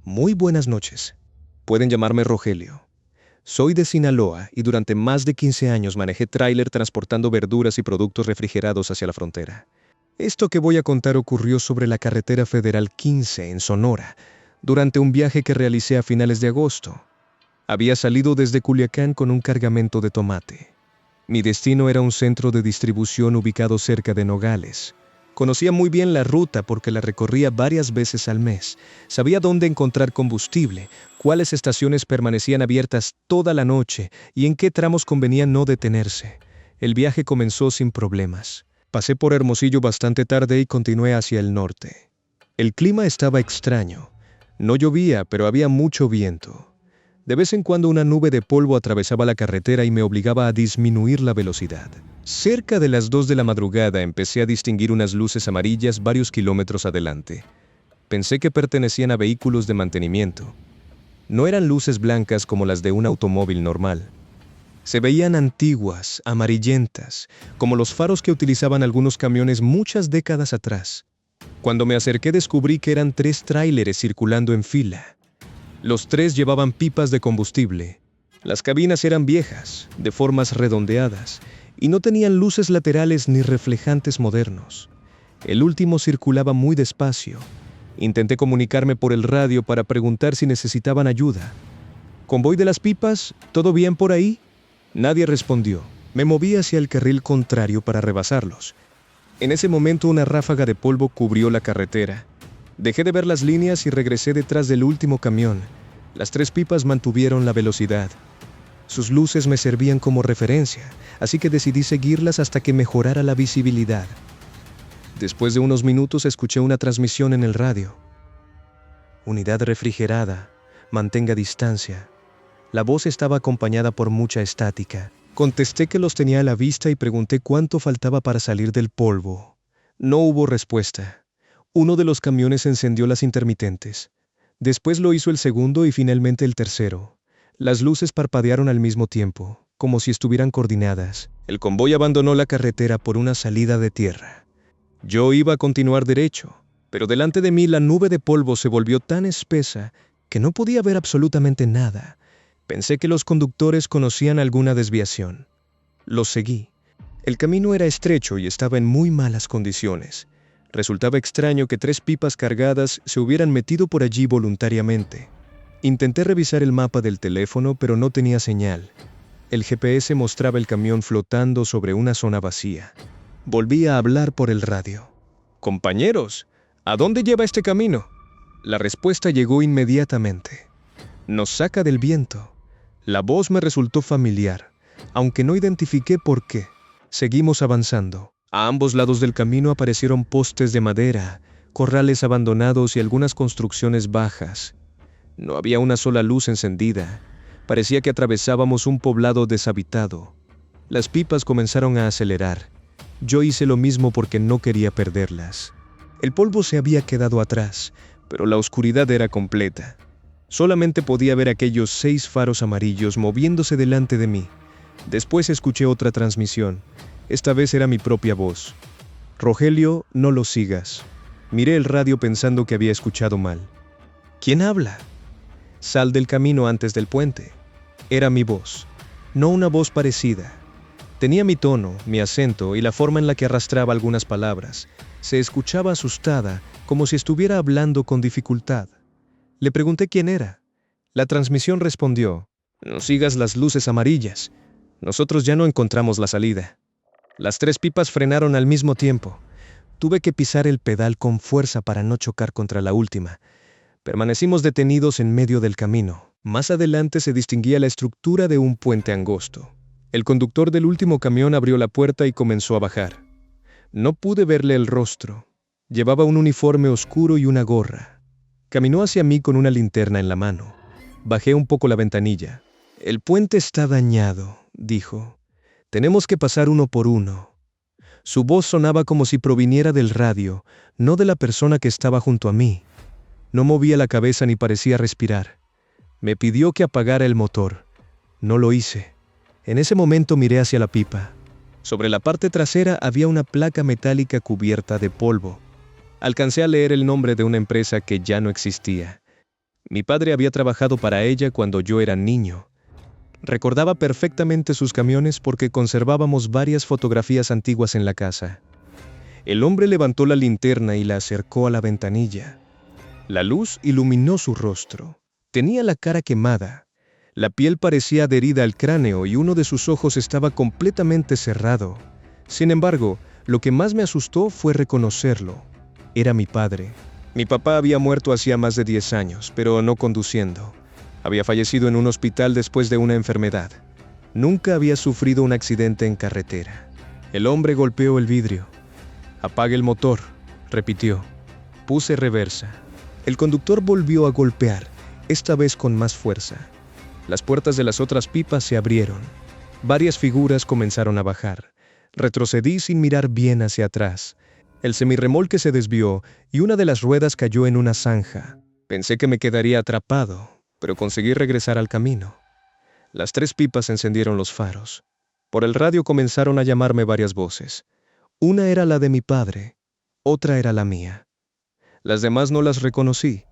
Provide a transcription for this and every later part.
Muy buenas noches. Pueden llamarme Rogelio. Soy de Sinaloa y durante más de 15 años manejé tráiler transportando verduras y productos refrigerados hacia la frontera. Esto que voy a contar ocurrió sobre la carretera Federal 15 en Sonora, durante un viaje que realicé a finales de agosto. Había salido desde Culiacán con un cargamento de tomate. Mi destino era un centro de distribución ubicado cerca de Nogales. Conocía muy bien la ruta porque la recorría varias veces al mes. Sabía dónde encontrar combustible, cuáles estaciones permanecían abiertas toda la noche y en qué tramos convenía no detenerse. El viaje comenzó sin problemas. Pasé por Hermosillo bastante tarde y continué hacia el norte. El clima estaba extraño. No llovía, pero había mucho viento. De vez en cuando una nube de polvo atravesaba la carretera y me obligaba a disminuir la velocidad. Cerca de las 2 de la madrugada empecé a distinguir unas luces amarillas varios kilómetros adelante. Pensé que pertenecían a vehículos de mantenimiento. No eran luces blancas como las de un automóvil normal. Se veían antiguas, amarillentas, como los faros que utilizaban algunos camiones muchas décadas atrás. Cuando me acerqué descubrí que eran 3 tráileres circulando en fila. Los 3 llevaban pipas de combustible. Las cabinas eran viejas, de formas redondeadas, y no tenían luces laterales ni reflejantes modernos. El último circulaba muy despacio. Intenté comunicarme por el radio para preguntar si necesitaban ayuda. ¿Convoy de las pipas? ¿Todo bien por ahí? Nadie respondió. Me moví hacia el carril contrario para rebasarlos. En ese momento una ráfaga de polvo cubrió la carretera. Dejé de ver las líneas y regresé detrás del último camión. Las 3 pipas mantuvieron la velocidad. Sus luces me servían como referencia, así que decidí seguirlas hasta que mejorara la visibilidad. Después de unos minutos escuché una transmisión en el radio. Unidad refrigerada, mantenga distancia. La voz estaba acompañada por mucha estática. Contesté que los tenía a la vista y pregunté cuánto faltaba para salir del polvo. No hubo respuesta. Uno de los camiones encendió las intermitentes. Después lo hizo el segundo y finalmente el tercero. Las luces parpadearon al mismo tiempo, como si estuvieran coordinadas. El convoy abandonó la carretera por una salida de tierra. Yo iba a continuar derecho, pero delante de mí la nube de polvo se volvió tan espesa que no podía ver absolutamente nada. Pensé que los conductores conocían alguna desviación. Los seguí. El camino era estrecho y estaba en muy malas condiciones. Resultaba extraño que 3 pipas cargadas se hubieran metido por allí voluntariamente. Intenté revisar el mapa del teléfono, pero no tenía señal. El GPS mostraba el camión flotando sobre una zona vacía. Volví a hablar por el radio. «Compañeros, ¿a dónde lleva este camino?» La respuesta llegó inmediatamente. «Nos saca del viento». La voz me resultó familiar, aunque no identifiqué por qué. Seguimos avanzando. A ambos lados del camino aparecieron postes de madera, corrales abandonados y algunas construcciones bajas. No había una sola luz encendida. Parecía que atravesábamos un poblado deshabitado. Las pipas comenzaron a acelerar. Yo hice lo mismo porque no quería perderlas. El polvo se había quedado atrás, pero la oscuridad era completa. Solamente podía ver aquellos 6 faros amarillos moviéndose delante de mí. Después escuché otra transmisión. Esta vez era mi propia voz. «Rogelio, no lo sigas». Miré el radio pensando que había escuchado mal. «¿Quién habla?» «Sal del camino antes del puente». Era mi voz, no una voz parecida. Tenía mi tono, mi acento y la forma en la que arrastraba algunas palabras. Se escuchaba asustada, como si estuviera hablando con dificultad. Le pregunté quién era. La transmisión respondió: «No sigas las luces amarillas. Nosotros ya no encontramos la salida». Las 3 pipas frenaron al mismo tiempo. Tuve que pisar el pedal con fuerza para no chocar contra la última. Permanecimos detenidos en medio del camino. Más adelante se distinguía la estructura de un puente angosto. El conductor del último camión abrió la puerta y comenzó a bajar. No pude verle el rostro. Llevaba un uniforme oscuro y una gorra. Caminó hacia mí con una linterna en la mano. Bajé un poco la ventanilla. «El puente está dañado», dijo. «Tenemos que pasar uno por uno». Su voz sonaba como si proviniera del radio, no de la persona que estaba junto a mí. No movía la cabeza ni parecía respirar. Me pidió que apagara el motor. No lo hice. En ese momento miré hacia la pipa. Sobre la parte trasera había una placa metálica cubierta de polvo. Alcancé a leer el nombre de una empresa que ya no existía. Mi padre había trabajado para ella cuando yo era niño. Recordaba perfectamente sus camiones porque conservábamos varias fotografías antiguas en la casa. El hombre levantó la linterna y la acercó a la ventanilla. La luz iluminó su rostro. Tenía la cara quemada. La piel parecía adherida al cráneo y uno de sus ojos estaba completamente cerrado. Sin embargo, lo que más me asustó fue reconocerlo. Era mi padre. Mi papá había muerto hacía más de 10 años, pero no conduciendo. Había fallecido en un hospital después de una enfermedad. Nunca había sufrido un accidente en carretera. El hombre golpeó el vidrio. «Apague el motor», repitió. Puse reversa. El conductor volvió a golpear, esta vez con más fuerza. Las puertas de las otras pipas se abrieron. Varias figuras comenzaron a bajar. Retrocedí sin mirar bien hacia atrás. El semirremolque se desvió y una de las ruedas cayó en una zanja. Pensé que me quedaría atrapado, pero conseguí regresar al camino. Las 3 pipas encendieron los faros. Por el radio comenzaron a llamarme varias voces. Una era la de mi padre, otra era la mía. Las demás no las reconocí.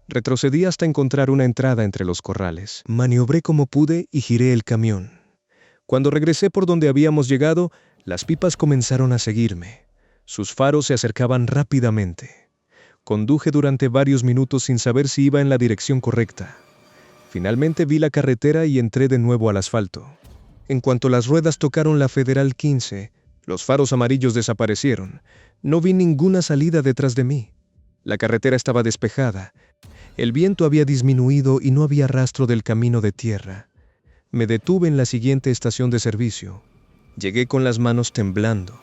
Retrocedí hasta encontrar una entrada entre los corrales. Maniobré como pude y giré el camión. Cuando regresé por donde habíamos llegado, las pipas comenzaron a seguirme. Sus faros se acercaban rápidamente. Conduje durante varios minutos sin saber si iba en la dirección correcta. Finalmente vi la carretera y entré de nuevo al asfalto. En cuanto las ruedas tocaron la Federal 15, los faros amarillos desaparecieron. No vi ninguna salida detrás de mí. La carretera estaba despejada. El viento había disminuido y no había rastro del camino de tierra. Me detuve en la siguiente estación de servicio. Llegué con las manos temblando.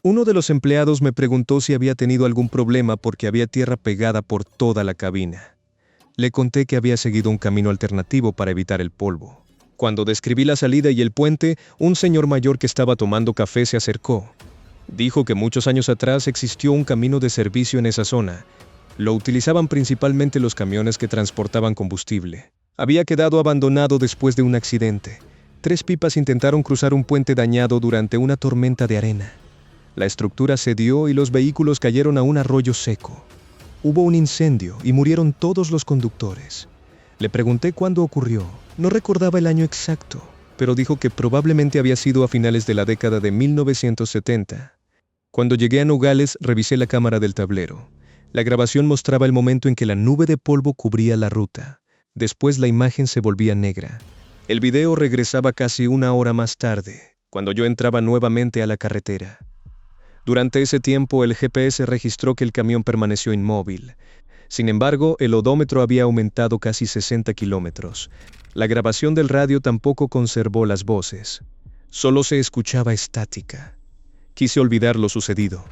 Uno de los empleados me preguntó si había tenido algún problema porque había tierra pegada por toda la cabina. Le conté que había seguido un camino alternativo para evitar el polvo. Cuando describí la salida y el puente, un señor mayor que estaba tomando café se acercó. Dijo que muchos años atrás existió un camino de servicio en esa zona. Lo utilizaban principalmente los camiones que transportaban combustible. Había quedado abandonado después de un accidente. 3 pipas intentaron cruzar un puente dañado durante una tormenta de arena. La estructura cedió y los vehículos cayeron a un arroyo seco. Hubo un incendio y murieron todos los conductores. Le pregunté cuándo ocurrió. No recordaba el año exacto, pero dijo que probablemente había sido a finales de la década de 1970. Cuando llegué a Nogales, revisé la cámara del tablero. La grabación mostraba el momento en que la nube de polvo cubría la ruta. Después la imagen se volvía negra. El video regresaba casi 1 hora más tarde, cuando yo entraba nuevamente a la carretera. Durante ese tiempo, el GPS registró que el camión permaneció inmóvil. Sin embargo, el odómetro había aumentado casi 60 kilómetros. La grabación del radio tampoco conservó las voces. Solo se escuchaba estática. Quise olvidar lo sucedido.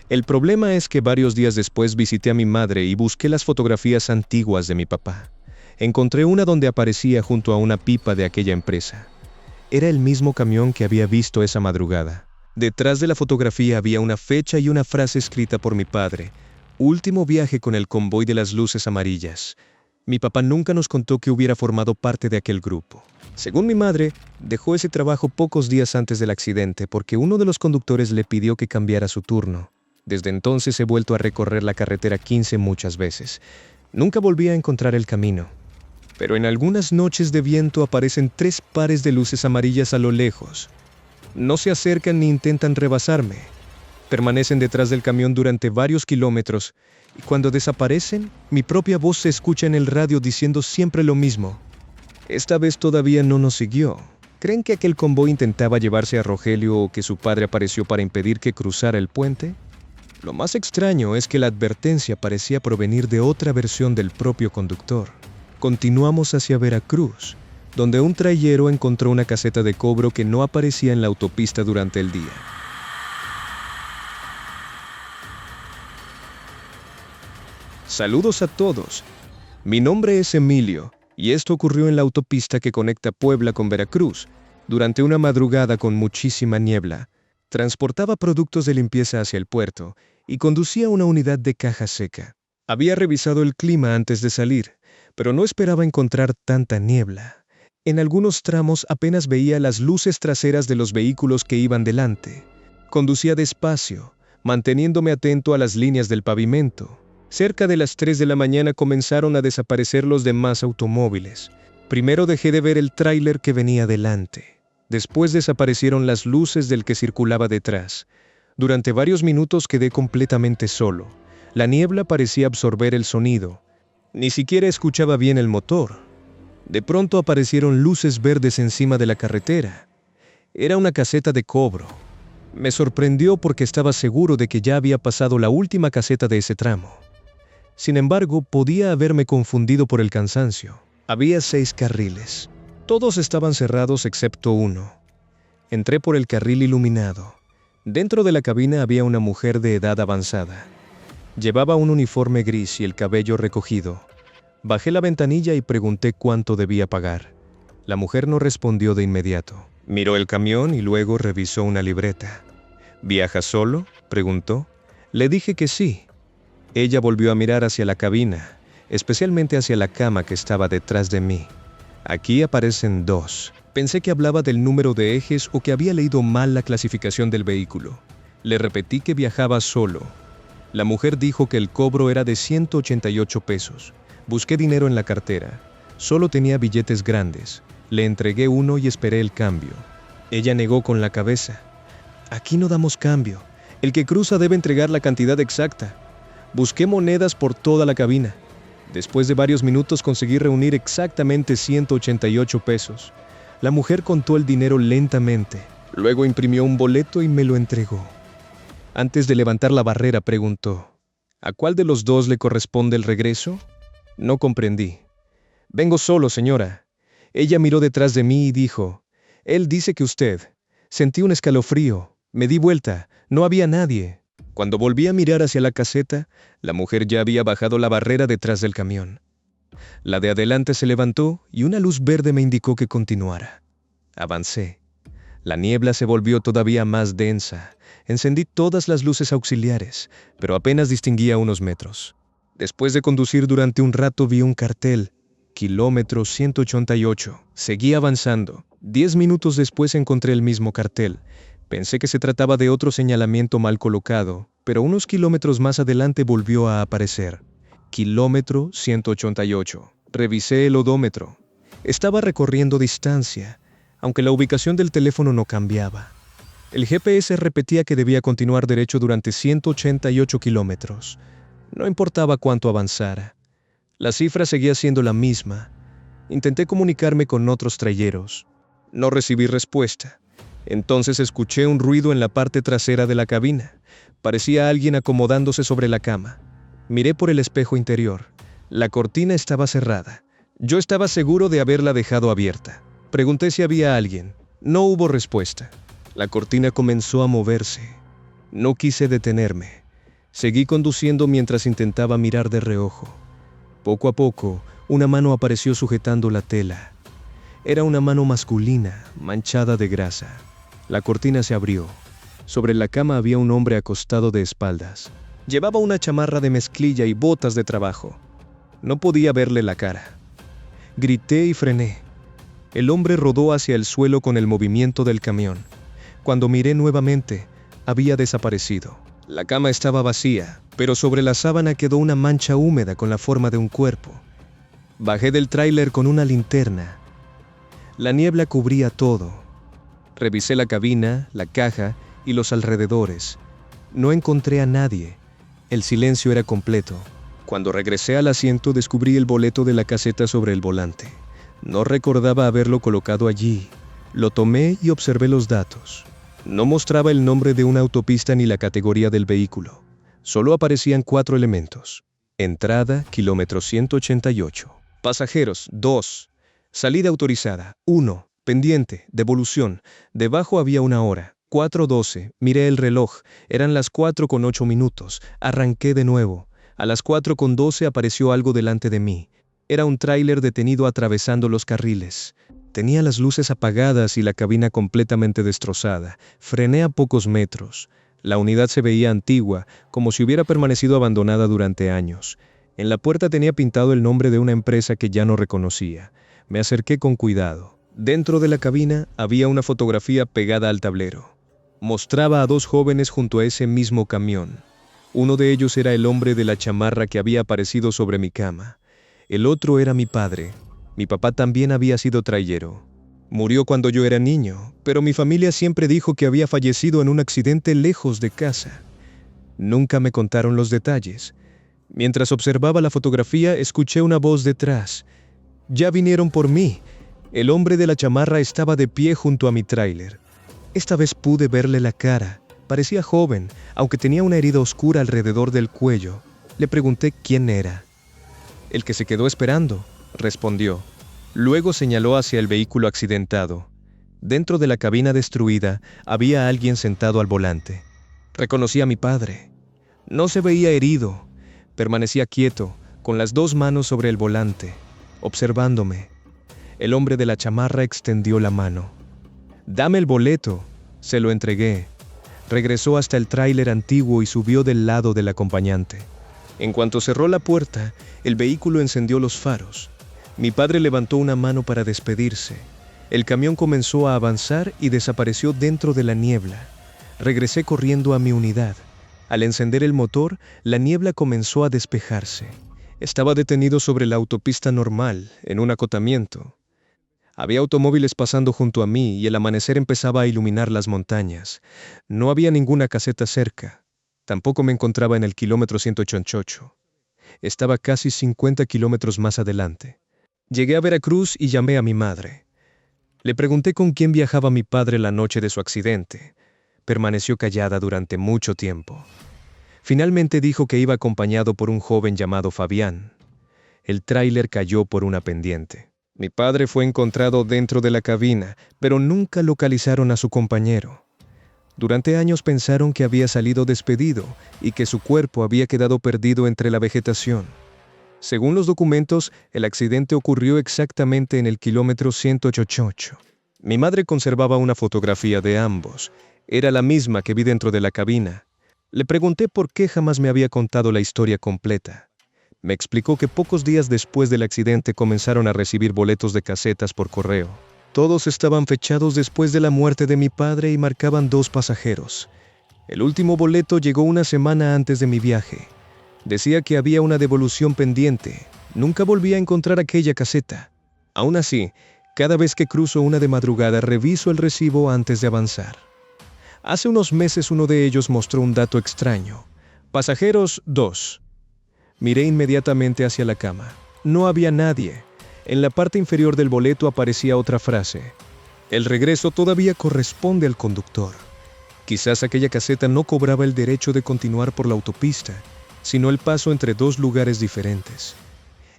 El problema es que varios días después visité a mi madre y busqué las fotografías antiguas de mi papá. Encontré una donde aparecía junto a una pipa de aquella empresa. Era el mismo camión que había visto esa madrugada. Detrás de la fotografía había una fecha y una frase escrita por mi padre. Último viaje con el convoy de las luces amarillas. Mi papá nunca nos contó que hubiera formado parte de aquel grupo. Según mi madre, dejó ese trabajo pocos días antes del accidente porque uno de los conductores le pidió que cambiara su turno. Desde entonces he vuelto a recorrer la carretera 15 muchas veces. Nunca volví a encontrar el camino. Pero en algunas noches de viento aparecen 3 pares de luces amarillas a lo lejos. No se acercan ni intentan rebasarme. Permanecen detrás del camión durante varios kilómetros y cuando desaparecen, mi propia voz se escucha en el radio diciendo siempre lo mismo. Esta vez todavía no nos siguió. ¿Creen que aquel convoy intentaba llevarse a Rogelio o que su padre apareció para impedir que cruzara el puente? Lo más extraño es que la advertencia parecía provenir de otra versión del propio conductor. Continuamos hacia Veracruz, donde un trailero encontró una caseta de cobro que no aparecía en la autopista durante el día. Saludos a todos. Mi nombre es Emilio, y esto ocurrió en la autopista que conecta Puebla con Veracruz, durante una madrugada con muchísima niebla. Transportaba productos de limpieza hacia el puerto y conducía una unidad de caja seca. Había revisado el clima antes de salir, pero no esperaba encontrar tanta niebla. En algunos tramos apenas veía las luces traseras de los vehículos que iban delante. Conducía despacio, manteniéndome atento a las líneas del pavimento. Cerca de las 3 de la mañana comenzaron a desaparecer los demás automóviles. Primero dejé de ver el tráiler que venía delante. Después desaparecieron las luces del que circulaba detrás. Durante varios minutos quedé completamente solo. La niebla parecía absorber el sonido. Ni siquiera escuchaba bien el motor. De pronto aparecieron luces verdes encima de la carretera. Era una caseta de cobro. Me sorprendió porque estaba seguro de que ya había pasado la última caseta de ese tramo. Sin embargo, podía haberme confundido por el cansancio. Había 6 carriles. Todos estaban cerrados excepto uno. Entré por el carril iluminado. Dentro de la cabina había una mujer de edad avanzada. Llevaba un uniforme gris y el cabello recogido. Bajé la ventanilla y pregunté cuánto debía pagar. La mujer no respondió de inmediato. Miró el camión y luego revisó una libreta. ¿Viaja solo?, preguntó. Le dije que sí. Ella volvió a mirar hacia la cabina, especialmente hacia la cama que estaba detrás de mí. Aquí aparecen 2. Pensé que hablaba del número de ejes o que había leído mal la clasificación del vehículo. Le repetí que viajaba solo. La mujer dijo que el cobro era de 188 pesos. Busqué dinero en la cartera. Solo tenía billetes grandes. Le entregué uno y esperé el cambio. Ella negó con la cabeza. Aquí no damos cambio. El que cruza debe entregar la cantidad exacta. Busqué monedas por toda la cabina. Después de varios minutos conseguí reunir exactamente 188 pesos. La mujer contó el dinero lentamente. Luego imprimió un boleto y me lo entregó. Antes de levantar la barrera preguntó, ¿a cuál de los 2 le corresponde el regreso? No comprendí. Vengo solo, señora. Ella miró detrás de mí y dijo, él dice que usted. Sentí un escalofrío. Me di vuelta. No había nadie. Cuando volví a mirar hacia la caseta, la mujer ya había bajado la barrera detrás del camión. La de adelante se levantó y una luz verde me indicó que continuara. Avancé. La niebla se volvió todavía más densa. Encendí todas las luces auxiliares, pero apenas distinguía unos metros. Después de conducir durante un rato vi un cartel, kilómetro 188. Seguí avanzando. 10 minutos después encontré el mismo cartel. Pensé que se trataba de otro señalamiento mal colocado, pero unos kilómetros más adelante volvió a aparecer. Kilómetro 188. Revisé el odómetro. Estaba recorriendo distancia, aunque la ubicación del teléfono no cambiaba. El GPS repetía que debía continuar derecho durante 188 kilómetros. No importaba cuánto avanzara. La cifra seguía siendo la misma. Intenté comunicarme con otros trayeros. No recibí respuesta. Entonces escuché un ruido en la parte trasera de la cabina. Parecía alguien acomodándose sobre la cama. Miré por el espejo interior. La cortina estaba cerrada. Yo estaba seguro de haberla dejado abierta. Pregunté si había alguien. No hubo respuesta. La cortina comenzó a moverse. No quise detenerme. Seguí conduciendo mientras intentaba mirar de reojo. Poco a poco, una mano apareció sujetando la tela. Era una mano masculina, manchada de grasa. La cortina se abrió. Sobre la cama había un hombre acostado de espaldas. Llevaba una chamarra de mezclilla y botas de trabajo. No podía verle la cara. Grité y frené. El hombre rodó hacia el suelo con el movimiento del camión. Cuando miré nuevamente, había desaparecido. La cama estaba vacía, pero sobre la sábana quedó una mancha húmeda con la forma de un cuerpo. Bajé del tráiler con una linterna. La niebla cubría todo. Revisé la cabina, la caja y los alrededores. No encontré a nadie. El silencio era completo. Cuando regresé al asiento descubrí el boleto de la caseta sobre el volante. No recordaba haberlo colocado allí. Lo tomé y observé los datos. No mostraba el nombre de una autopista ni la categoría del vehículo. Solo aparecían 4 elementos. Entrada, kilómetro 188. Pasajeros, 2. Salida autorizada, 1. Pendiente, devolución. Debajo había una hora. 4:12. Miré el reloj. Eran las 4:08. Arranqué de nuevo. A las 4:12 apareció algo delante de mí. Era un tráiler detenido atravesando los carriles. Tenía las luces apagadas y la cabina completamente destrozada. Frené a pocos metros. La unidad se veía antigua, como si hubiera permanecido abandonada durante años. En la puerta tenía pintado el nombre de una empresa que ya no reconocía. Me acerqué con cuidado. Dentro de la cabina había una fotografía pegada al tablero. Mostraba a 2 jóvenes junto a ese mismo camión. Uno de ellos era el hombre de la chamarra que había aparecido sobre mi cama. El otro era mi padre. Mi papá también había sido trailero. Murió cuando yo era niño, pero mi familia siempre dijo que había fallecido en un accidente lejos de casa. Nunca me contaron los detalles. Mientras observaba la fotografía, escuché una voz detrás. «Ya vinieron por mí». El hombre de la chamarra estaba de pie junto a mi tráiler. Esta vez pude verle la cara. Parecía joven, aunque tenía una herida oscura alrededor del cuello. Le pregunté quién era. «El que se quedó esperando», respondió. Luego señaló hacia el vehículo accidentado. Dentro de la cabina destruida había alguien sentado al volante. Reconocí a mi padre. No se veía herido. Permanecía quieto, con las dos manos sobre el volante, observándome. El hombre de la chamarra extendió la mano. «Dame el boleto». Se lo entregué. Regresó hasta el tráiler antiguo y subió del lado del acompañante. En cuanto cerró la puerta, el vehículo encendió los faros. Mi padre levantó una mano para despedirse. El camión comenzó a avanzar y desapareció dentro de la niebla. Regresé corriendo a mi unidad. Al encender el motor, la niebla comenzó a despejarse. Estaba detenido sobre la autopista normal, en un acotamiento. Había automóviles pasando junto a mí y el amanecer empezaba a iluminar las montañas. No había ninguna caseta cerca. Tampoco me encontraba en el kilómetro 188. Estaba casi 50 kilómetros más adelante. Llegué a Veracruz y llamé a mi madre. Le pregunté con quién viajaba mi padre la noche de su accidente. Permaneció callada durante mucho tiempo. Finalmente dijo que iba acompañado por un joven llamado Fabián. El tráiler cayó por una pendiente. Mi padre fue encontrado dentro de la cabina, pero nunca localizaron a su compañero. Durante años pensaron que había salido despedido y que su cuerpo había quedado perdido entre la vegetación. Según los documentos, el accidente ocurrió exactamente en el kilómetro 188. Mi madre conservaba una fotografía de ambos. Era la misma que vi dentro de la cabina. Le pregunté por qué jamás me había contado la historia completa. Me explicó que pocos días después del accidente comenzaron a recibir boletos de casetas por correo. Todos estaban fechados después de la muerte de mi padre y marcaban 2 pasajeros. El último boleto llegó una semana antes de mi viaje. Decía que había una devolución pendiente. Nunca volví a encontrar aquella caseta. Aún así, cada vez que cruzo una de madrugada reviso el recibo antes de avanzar. Hace unos meses uno de ellos mostró un dato extraño. Pasajeros 2. Miré inmediatamente hacia la cama. No había nadie. En la parte inferior del boleto aparecía otra frase. El regreso todavía corresponde al conductor. Quizás aquella caseta no cobraba el derecho de continuar por la autopista, sino el paso entre 2 lugares diferentes.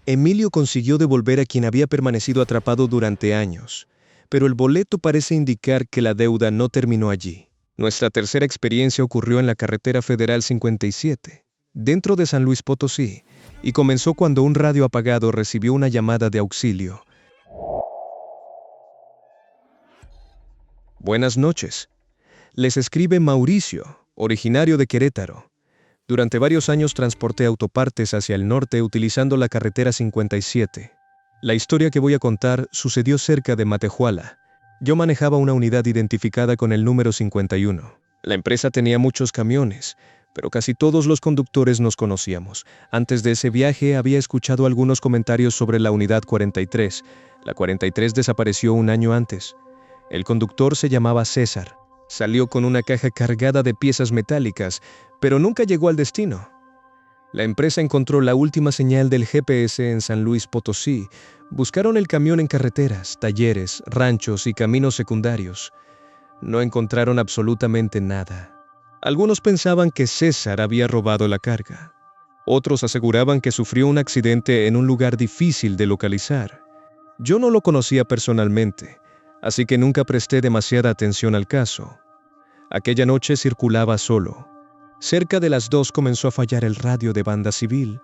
Emilio consiguió devolver a quien había permanecido atrapado durante años, pero el boleto parece indicar que la deuda no terminó allí. Nuestra tercera experiencia ocurrió en la carretera federal 57, dentro de San Luis Potosí, y comenzó cuando un radio apagado recibió una llamada de auxilio. Buenas noches. Les escribe Mauricio, originario de Querétaro. Durante varios años transporté autopartes hacia el norte utilizando la carretera 57. La historia que voy a contar sucedió cerca de Matehuala. Yo manejaba una unidad identificada con el número 51. La empresa tenía muchos camiones, pero casi todos los conductores nos conocíamos. Antes de ese viaje había escuchado algunos comentarios sobre la unidad 43. La 43 desapareció un año antes. El conductor se llamaba César. Salió con una caja cargada de piezas metálicas, pero nunca llegó al destino. La empresa encontró la última señal del GPS en San Luis Potosí. Buscaron el camión en carreteras, talleres, ranchos y caminos secundarios. No encontraron absolutamente nada. Algunos pensaban que César había robado la carga. Otros aseguraban que sufrió un accidente en un lugar difícil de localizar. Yo no lo conocía personalmente, así que nunca presté demasiada atención al caso. Aquella noche circulaba solo. Cerca de las 2 comenzó a fallar el radio de banda civil.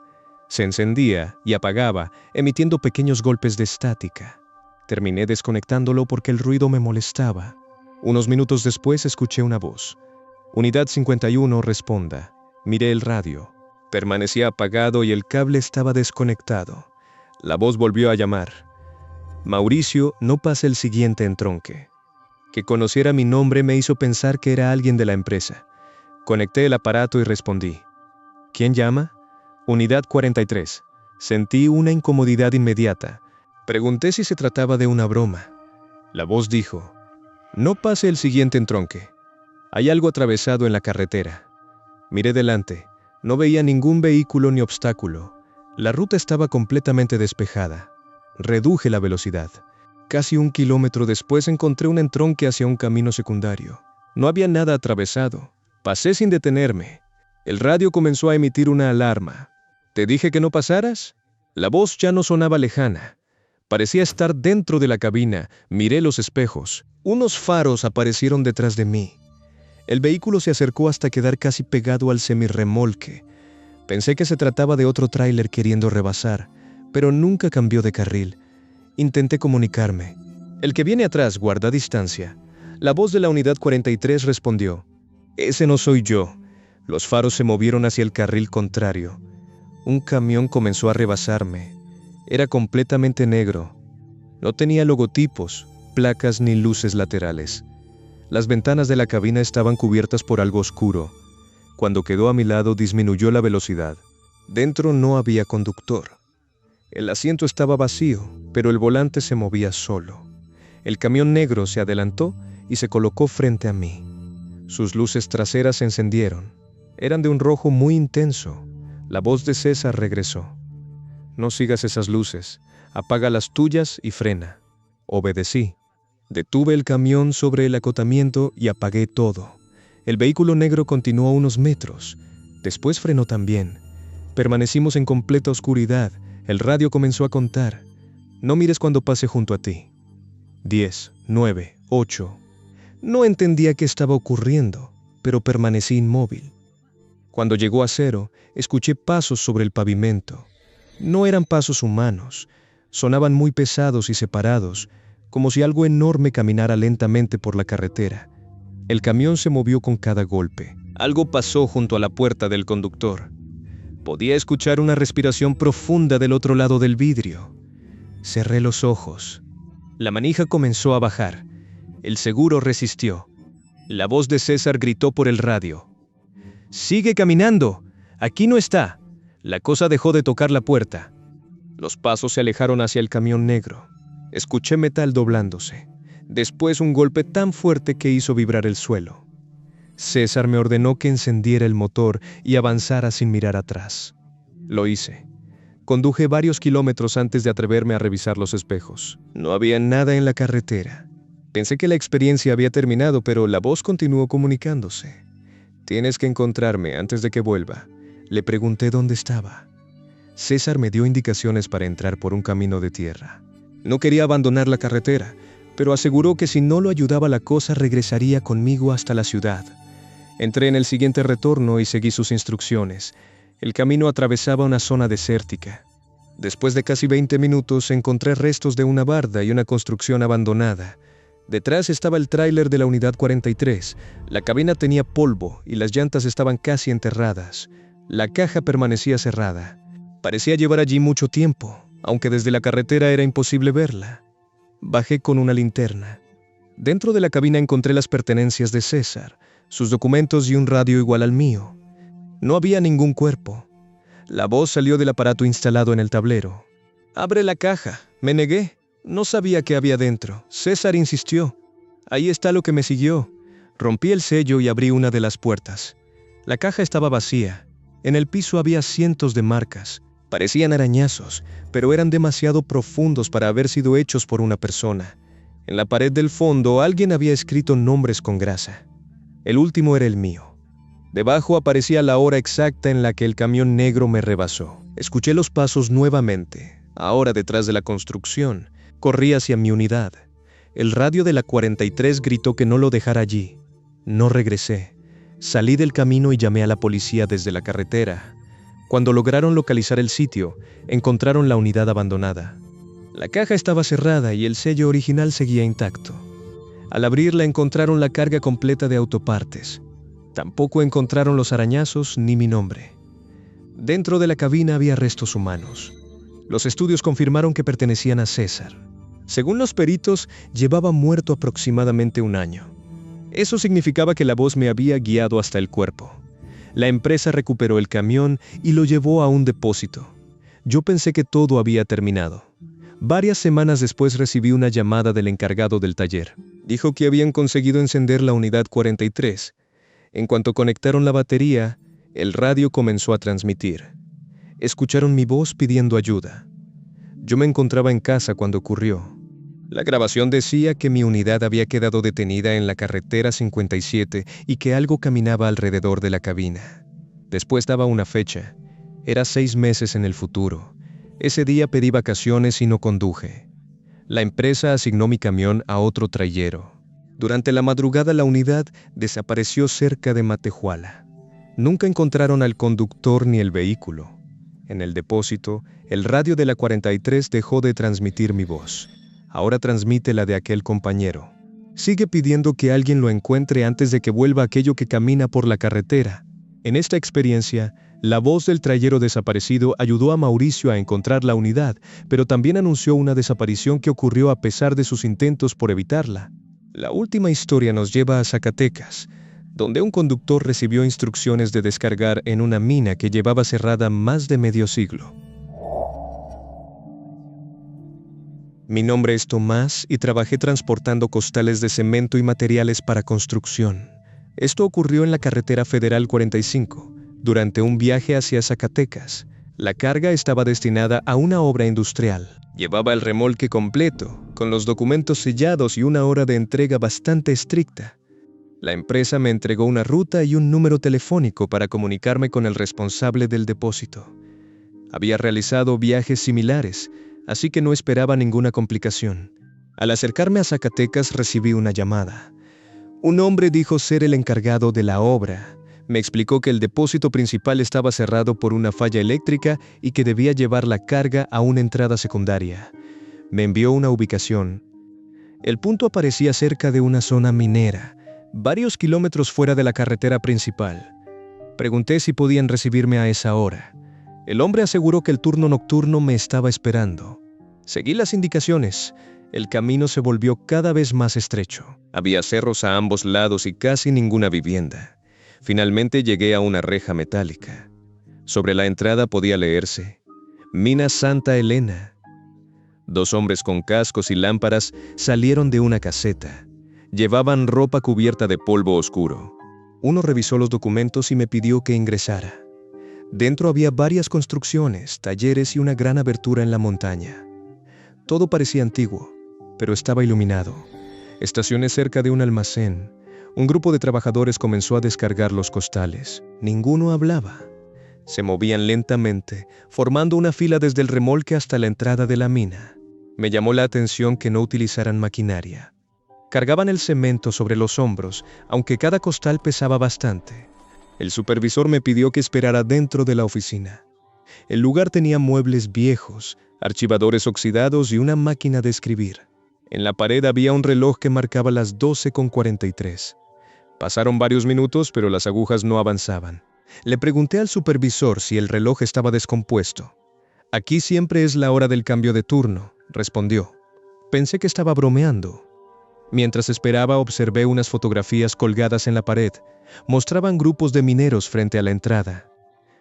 Se encendía y apagaba, emitiendo pequeños golpes de estática. Terminé desconectándolo porque el ruido me molestaba. Unos minutos después escuché una voz. Unidad 51, responda. Miré el radio. Permanecía apagado y el cable estaba desconectado. La voz volvió a llamar. Mauricio, no pase el siguiente entronque. Que conociera mi nombre me hizo pensar que era alguien de la empresa. Conecté el aparato y respondí. ¿Quién llama? Unidad 43. Sentí una incomodidad inmediata. Pregunté si se trataba de una broma. La voz dijo: no pase el siguiente entronque. Hay algo atravesado en la carretera. Miré delante. No veía ningún vehículo ni obstáculo. La ruta estaba completamente despejada. Reduje la velocidad. Casi 1 kilómetro después encontré un entronque hacia un camino secundario. No había nada atravesado. Pasé sin detenerme. El radio comenzó a emitir una alarma. ¿Te dije que no pasaras? La voz ya no sonaba lejana. Parecía estar dentro de la cabina. Miré los espejos. Unos faros aparecieron detrás de mí. El vehículo se acercó hasta quedar casi pegado al semirremolque. Pensé que se trataba de otro tráiler queriendo rebasar, pero nunca cambió de carril. Intenté comunicarme. El que viene atrás guarda distancia. La voz de la unidad 43 respondió: ese no soy yo. Los faros se movieron hacia el carril contrario. Un camión comenzó a rebasarme. Era completamente negro. No tenía logotipos, placas ni luces laterales. Las ventanas de la cabina estaban cubiertas por algo oscuro. Cuando quedó a mi lado, disminuyó la velocidad. Dentro no había conductor. El asiento estaba vacío, pero el volante se movía solo. El camión negro se adelantó y se colocó frente a mí. Sus luces traseras se encendieron. Eran de un rojo muy intenso. La voz de César regresó: no sigas esas luces, apaga las tuyas y frena. Obedecí. Detuve el camión sobre el acotamiento y apagué todo. El vehículo negro continuó unos metros. Después frenó también. Permanecimos en completa oscuridad. El radio comenzó a contar: no mires cuando pase junto a ti. 10, 9, 8. No entendía qué estaba ocurriendo, pero permanecí inmóvil. Cuando llegó a 0, escuché pasos sobre el pavimento. No eran pasos humanos. Sonaban muy pesados y separados, como si algo enorme caminara lentamente por la carretera. El camión se movió con cada golpe. Algo pasó junto a la puerta del conductor. Podía escuchar una respiración profunda del otro lado del vidrio. Cerré los ojos. La manija comenzó a bajar. El seguro resistió. La voz de César gritó por el radio: ¡sigue caminando! ¡Aquí no está! La cosa dejó de tocar la puerta. Los pasos se alejaron hacia el camión negro. Escuché metal doblándose. Después un golpe tan fuerte que hizo vibrar el suelo. César me ordenó que encendiera el motor y avanzara sin mirar atrás. Lo hice. Conduje varios kilómetros antes de atreverme a revisar los espejos. No había nada en la carretera. Pensé que la experiencia había terminado, pero la voz continuó comunicándose. Tienes que encontrarme antes de que vuelva. Le pregunté dónde estaba. César me dio indicaciones para entrar por un camino de tierra. No quería abandonar la carretera, pero aseguró que si no lo ayudaba la cosa regresaría conmigo hasta la ciudad. Entré en el siguiente retorno y seguí sus instrucciones. El camino atravesaba una zona desértica. Después de casi 20 minutos encontré restos de una barda y una construcción abandonada. Detrás estaba el tráiler de la unidad 43. La cabina tenía polvo y las llantas estaban casi enterradas. La caja permanecía cerrada. Parecía llevar allí mucho tiempo, aunque desde la carretera era imposible verla. Bajé con una linterna. Dentro de la cabina encontré las pertenencias de César, sus documentos y un radio igual al mío. No había ningún cuerpo. La voz salió del aparato instalado en el tablero. «Abre la caja». Me negué. No sabía qué había dentro. César insistió. «Ahí está lo que me siguió». Rompí el sello y abrí una de las puertas. La caja estaba vacía. En el piso había cientos de marcas. Parecían arañazos, pero eran demasiado profundos para haber sido hechos por una persona. En la pared del fondo alguien había escrito nombres con grasa. El último era el mío. Debajo aparecía la hora exacta en la que el camión negro me rebasó. Escuché los pasos nuevamente, ahora detrás de la construcción. Corrí hacia mi unidad. El radio de la 43 gritó que no lo dejara allí. No regresé. Salí del camino y llamé a la policía desde la carretera. Cuando lograron localizar el sitio, encontraron la unidad abandonada. La caja estaba cerrada y el sello original seguía intacto. Al abrirla encontraron la carga completa de autopartes. Tampoco encontraron los arañazos ni mi nombre. Dentro de la cabina había restos humanos. Los estudios confirmaron que pertenecían a César. Según los peritos, llevaba muerto aproximadamente 1 año. Eso significaba que la voz me había guiado hasta el cuerpo. La empresa recuperó el camión y lo llevó a un depósito. Yo pensé que todo había terminado. Varias semanas después recibí una llamada del encargado del taller. Dijo que habían conseguido encender la unidad 43. En cuanto conectaron la batería, el radio comenzó a transmitir. Escucharon mi voz pidiendo ayuda. Yo me encontraba en casa cuando ocurrió. La grabación decía que mi unidad había quedado detenida en la carretera 57 y que algo caminaba alrededor de la cabina. Después daba una fecha. Era 6 meses en el futuro. Ese día pedí vacaciones y no conduje. La empresa asignó mi camión a otro trayero. Durante la madrugada la unidad desapareció cerca de Matehuala. Nunca encontraron al conductor ni el vehículo. En el depósito, el radio de la 43 dejó de transmitir mi voz. Ahora transmite la de aquel compañero. Sigue pidiendo que alguien lo encuentre antes de que vuelva aquello que camina por la carretera. En esta experiencia, la voz del trayero desaparecido ayudó a Mauricio a encontrar la unidad, pero también anunció una desaparición que ocurrió a pesar de sus intentos por evitarla. La última historia nos lleva a Zacatecas, donde un conductor recibió instrucciones de descargar en una mina que llevaba cerrada más de medio siglo. Mi nombre es Tomás y trabajé transportando costales de cemento y materiales para construcción. Esto ocurrió en la carretera federal 45, durante un viaje hacia Zacatecas. La carga estaba destinada a una obra industrial. Llevaba el remolque completo, con los documentos sellados y una hora de entrega bastante estricta. La empresa me entregó una ruta y un número telefónico para comunicarme con el responsable del depósito. Había realizado viajes similares, así que no esperaba ninguna complicación. Al acercarme a Zacatecas recibí una llamada. Un hombre dijo ser el encargado de la obra. Me explicó que el depósito principal estaba cerrado por una falla eléctrica y que debía llevar la carga a una entrada secundaria. Me envió una ubicación. El punto aparecía cerca de una zona minera, varios kilómetros fuera de la carretera principal. Pregunté si podían recibirme a esa hora. El hombre aseguró que el turno nocturno me estaba esperando. Seguí las indicaciones. El camino se volvió cada vez más estrecho. Había cerros a ambos lados y casi ninguna vivienda. Finalmente llegué a una reja metálica. Sobre la entrada podía leerse: Mina Santa Elena. 2 hombres con cascos y lámparas salieron de una caseta. Llevaban ropa cubierta de polvo oscuro. Uno revisó los documentos y me pidió que ingresara. Dentro había varias construcciones, talleres y una gran abertura en la montaña. Todo parecía antiguo, pero estaba iluminado. Estacioné cerca de un almacén. Un grupo de trabajadores comenzó a descargar los costales. Ninguno hablaba. Se movían lentamente, formando una fila desde el remolque hasta la entrada de la mina. Me llamó la atención que no utilizaran maquinaria. Cargaban el cemento sobre los hombros, aunque cada costal pesaba bastante. El supervisor me pidió que esperara dentro de la oficina. El lugar tenía muebles viejos, archivadores oxidados y una máquina de escribir. En la pared había un reloj que marcaba las 12:43. Pasaron varios minutos, pero las agujas no avanzaban. Le pregunté al supervisor si el reloj estaba descompuesto. «Aquí siempre es la hora del cambio de turno», respondió. Pensé que estaba bromeando. Mientras esperaba, observé unas fotografías colgadas en la pared. Mostraban grupos de mineros frente a la entrada.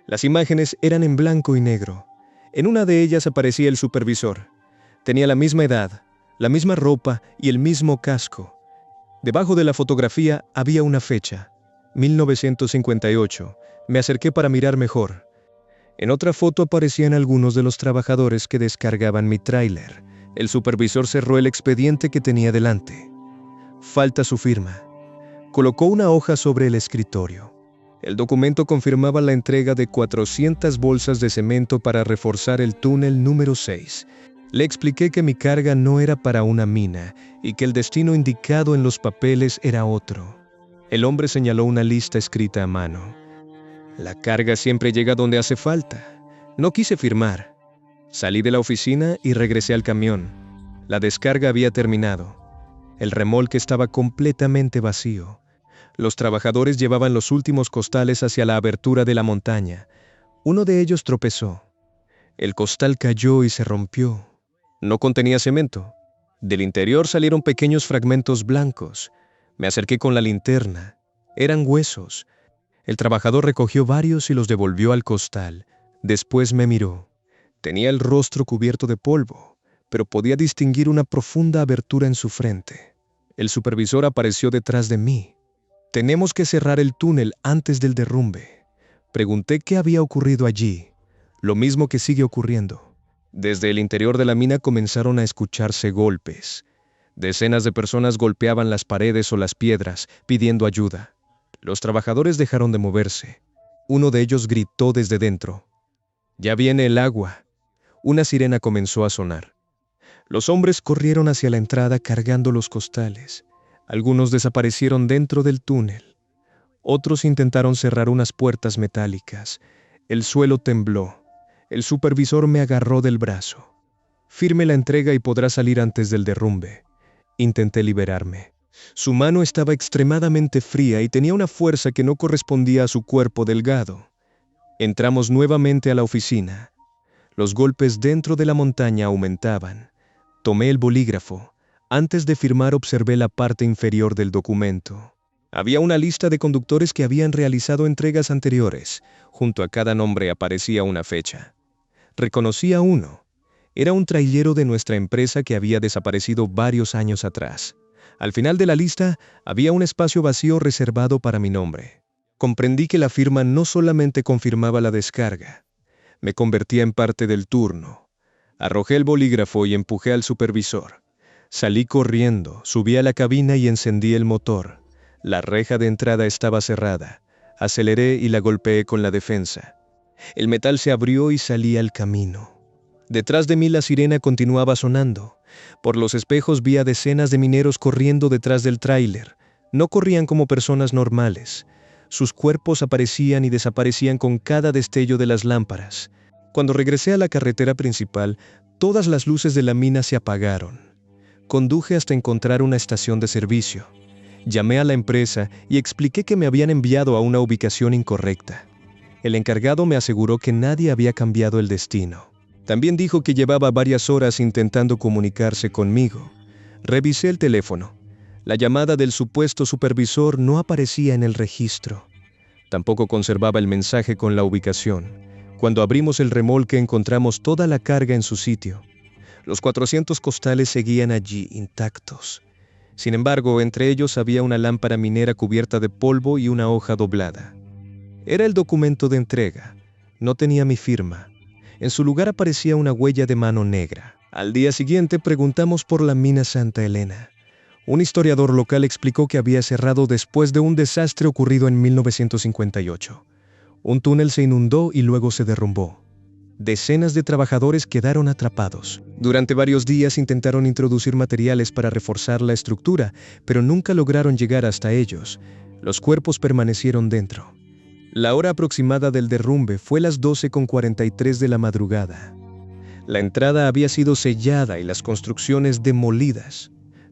Las imágenes eran en blanco y negro. En una de ellas aparecía el supervisor. Tenía la misma edad, la misma ropa y el mismo casco. Debajo de la fotografía había una fecha: 1958. Me acerqué para mirar mejor. En otra foto aparecían algunos de los trabajadores que descargaban mi tráiler. El supervisor cerró el expediente que tenía delante. «Falta su firma». Colocó una hoja sobre el escritorio. El documento confirmaba la entrega de 400 bolsas de cemento para reforzar el túnel número 6. Le expliqué que mi carga no era para una mina y que el destino indicado en los papeles era otro. El hombre señaló una lista escrita a mano. «La carga siempre llega donde hace falta». No quise firmar. Salí de la oficina y regresé al camión. La descarga había terminado. El remolque estaba completamente vacío. Los trabajadores llevaban los últimos costales hacia la abertura de la montaña. Uno de ellos tropezó. El costal cayó y se rompió. No contenía cemento. Del interior salieron pequeños fragmentos blancos. Me acerqué con la linterna. Eran huesos. El trabajador recogió varios y los devolvió al costal. Después me miró. Tenía el rostro cubierto de polvo, pero podía distinguir una profunda abertura en su frente. El supervisor apareció detrás de mí. «Tenemos que cerrar el túnel antes del derrumbe». Pregunté qué había ocurrido allí. Lo mismo que sigue ocurriendo. Desde el interior de la mina comenzaron a escucharse golpes. Decenas de personas golpeaban las paredes o las piedras, pidiendo ayuda. Los trabajadores dejaron de moverse. Uno de ellos gritó desde dentro: «Ya viene el agua». Una sirena comenzó a sonar. Los hombres corrieron hacia la entrada cargando los costales. Algunos desaparecieron dentro del túnel. Otros intentaron cerrar unas puertas metálicas. El suelo tembló. El supervisor me agarró del brazo. «Firme la entrega y podrá salir antes del derrumbe». Intenté liberarme. Su mano estaba extremadamente fría y tenía una fuerza que no correspondía a su cuerpo delgado. Entramos nuevamente a la oficina. Los golpes dentro de la montaña aumentaban. Tomé el bolígrafo. Antes de firmar observé la parte inferior del documento. Había una lista de conductores que habían realizado entregas anteriores. Junto a cada nombre aparecía una fecha. Reconocí a uno. Era un trailero de nuestra empresa que había desaparecido varios años atrás. Al final de la lista había un espacio vacío reservado para mi nombre. Comprendí que la firma no solamente confirmaba la descarga. Me convertía en parte del turno. Arrojé el bolígrafo y empujé al supervisor. Salí corriendo, subí a la cabina y encendí el motor. La reja de entrada estaba cerrada. Aceleré y la golpeé con la defensa. El metal se abrió y salí al camino. Detrás de mí la sirena continuaba sonando. Por los espejos vi a decenas de mineros corriendo detrás del tráiler. No corrían como personas normales. Sus cuerpos aparecían y desaparecían con cada destello de las lámparas. Cuando regresé a la carretera principal, todas las luces de la mina se apagaron. Conduje hasta encontrar una estación de servicio. Llamé a la empresa y expliqué que me habían enviado a una ubicación incorrecta. El encargado me aseguró que nadie había cambiado el destino. También dijo que llevaba varias horas intentando comunicarse conmigo. Revisé el teléfono. La llamada del supuesto supervisor no aparecía en el registro. Tampoco conservaba el mensaje con la ubicación. Cuando abrimos el remolque encontramos toda la carga en su sitio. Los 400 costales seguían allí intactos. Sin embargo, entre ellos había una lámpara minera cubierta de polvo y una hoja doblada. Era el documento de entrega. No tenía mi firma. En su lugar aparecía una huella de mano negra. Al día siguiente preguntamos por la mina Santa Elena. Un historiador local explicó que había cerrado después de un desastre ocurrido en 1958. Un túnel se inundó y luego se derrumbó. Decenas de trabajadores quedaron atrapados. Durante varios días intentaron introducir materiales para reforzar la estructura, pero nunca lograron llegar hasta ellos. Los cuerpos permanecieron dentro. La hora aproximada del derrumbe fue las 12:43 de la madrugada. La entrada había sido sellada y las construcciones demolidas.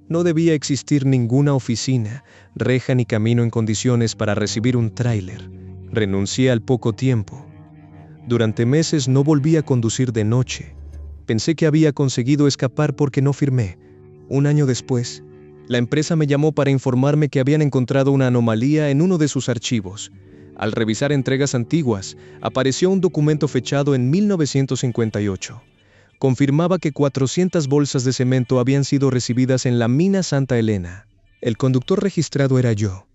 No debía existir ninguna oficina, reja ni camino en condiciones para recibir un tráiler. Renuncié al poco tiempo. Durante meses no volví a conducir de noche. Pensé que había conseguido escapar porque no firmé. Un año después, la empresa me llamó para informarme que habían encontrado una anomalía en uno de sus archivos. Al revisar entregas antiguas, apareció un documento fechado en 1958. Confirmaba que 400 bolsas de cemento habían sido recibidas en la mina Santa Elena. El conductor registrado era yo.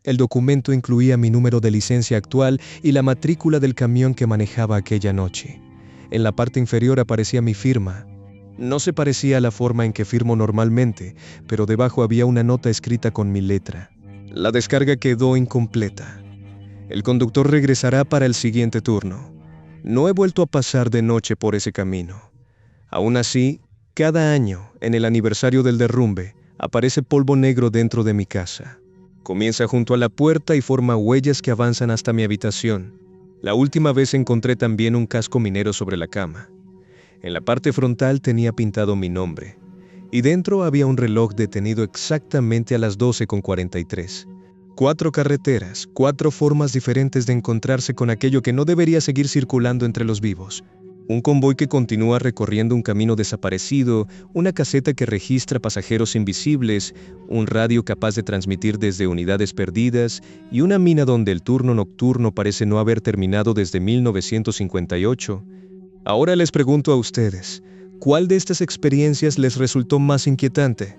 El documento incluía mi número de licencia actual y la matrícula del camión que manejaba aquella noche. En la parte inferior aparecía mi firma. No se parecía a la forma en que firmo normalmente, pero debajo había una nota escrita con mi letra. La descarga quedó incompleta. El conductor regresará para el siguiente turno. No he vuelto a pasar de noche por ese camino. Aún así, cada año, en el aniversario del derrumbe, aparece polvo negro dentro de mi casa. Comienza junto a la puerta y forma huellas que avanzan hasta mi habitación. La última vez encontré también un casco minero sobre la cama. En la parte frontal tenía pintado mi nombre, y dentro había un reloj detenido exactamente a las 12:43. 4 carreteras, 4 formas diferentes de encontrarse con aquello que no debería seguir circulando entre los vivos. Un convoy que continúa recorriendo un camino desaparecido, una caseta que registra pasajeros invisibles, un radio capaz de transmitir desde unidades perdidas y una mina donde el turno nocturno parece no haber terminado desde 1958. Ahora les pregunto a ustedes, ¿cuál de estas experiencias les resultó más inquietante?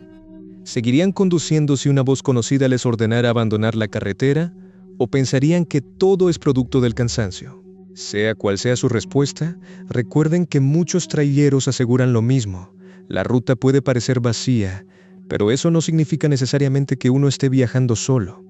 ¿Seguirían conduciendo si una voz conocida les ordenara abandonar la carretera? ¿O pensarían que todo es producto del cansancio? Sea cual sea su respuesta, recuerden que muchos traileros aseguran lo mismo. La ruta puede parecer vacía, pero eso no significa necesariamente que uno esté viajando solo.